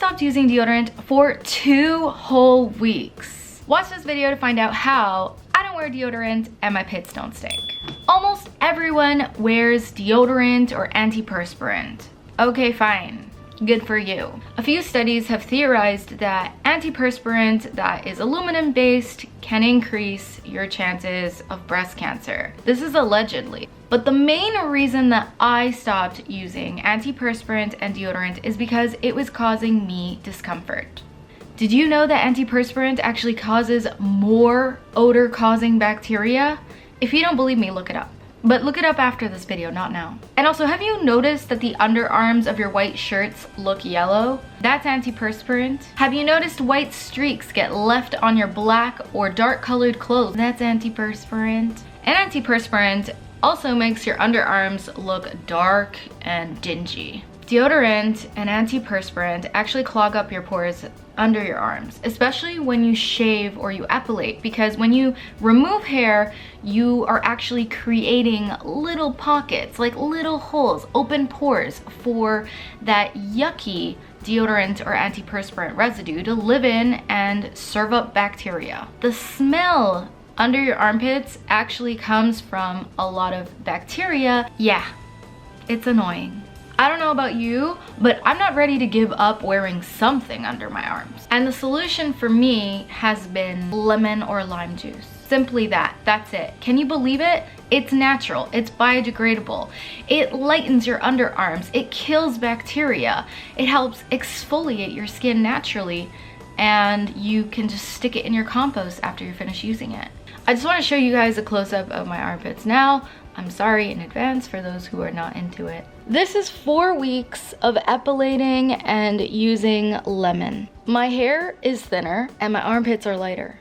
stopped using deodorant for 2 whole weeks. Watch this video to find out how I don't wear deodorant and my pits don't stink. Almost everyone wears deodorant or antiperspirant. Okay, fine. Good for you. A few studies have theorized that antiperspirant that is aluminum based can increase your chances of breast cancer. This is allegedly. But the main reason that I stopped using antiperspirant and deodorant is because it was causing me discomfort. Did you know that antiperspirant actually causes more odor-causing bacteria? If you don't believe me, look it up. But look it up after this video, not now. And also, have you noticed that the underarms of your white shirts look yellow? That's antiperspirant. Have you noticed white streaks get left on your black or dark colored clothes? That's antiperspirant. And antiperspirant also makes your underarms look dark and dingy. Deodorant and antiperspirant actually clog up your pores under your arms, especially when you shave or you epilate, because when you remove hair, you are actually creating little pockets, like little holes, open pores for that yucky deodorant or antiperspirant residue to live in and serve up bacteria. The smell under your armpits actually comes from a lot of bacteria. Yeah, it's annoying. I don't know about you, but I'm not ready to give up wearing something under my arms. And the solution for me has been lemon or lime juice. Simply that, that's it. Can you believe it? It's natural, it's biodegradable. It lightens your underarms, it kills bacteria. It helps exfoliate your skin naturally, and you can just stick it in your compost after you're finished using it. I just want to show you guys a close-up of my armpits now. I'm sorry in advance for those who are not into it. This is 4 weeks of epilating and using lemon. My hair is thinner and my armpits are lighter.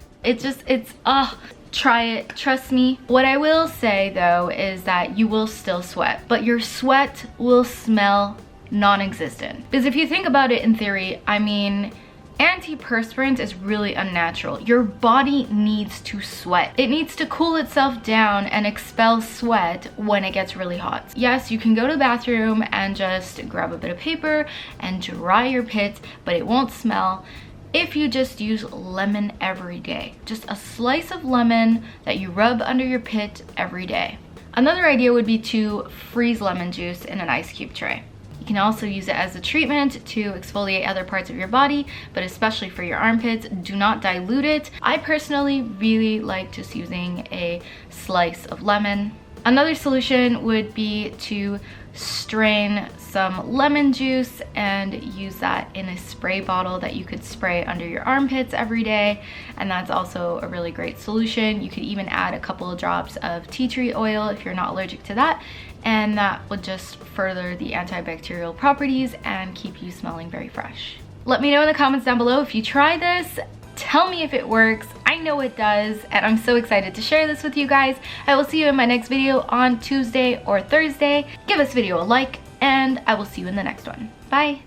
Try it, trust me. What I will say though is that you will still sweat, but your sweat will smell non-existent. Because if you think about it in theory, I mean, antiperspirant is really unnatural. Your body needs to sweat. It needs to cool itself down and expel sweat when it gets really hot. Yes, you can go to the bathroom and just grab a bit of paper and dry your pits, but it won't smell if you just use lemon every day. Just a slice of lemon that you rub under your pit every day. Another idea would be to freeze lemon juice in an ice cube tray. You can also use it as a treatment to exfoliate other parts of your body, but especially for your armpits, do not dilute it. I personally really like just using a slice of lemon. Another solution would be to strain some lemon juice and use that in a spray bottle that you could spray under your armpits every day, and that's also a really great solution. You could even add a couple of drops of tea tree oil if you're not allergic to that, and that would just further the antibacterial properties and keep you smelling very fresh. Let me know in the comments down below if you try this. Tell me if it works. I know it does, and I'm so excited to share this with you guys. I will see you in my next video on Tuesday or Thursday. Give this video a like, and I will see you in the next one. Bye.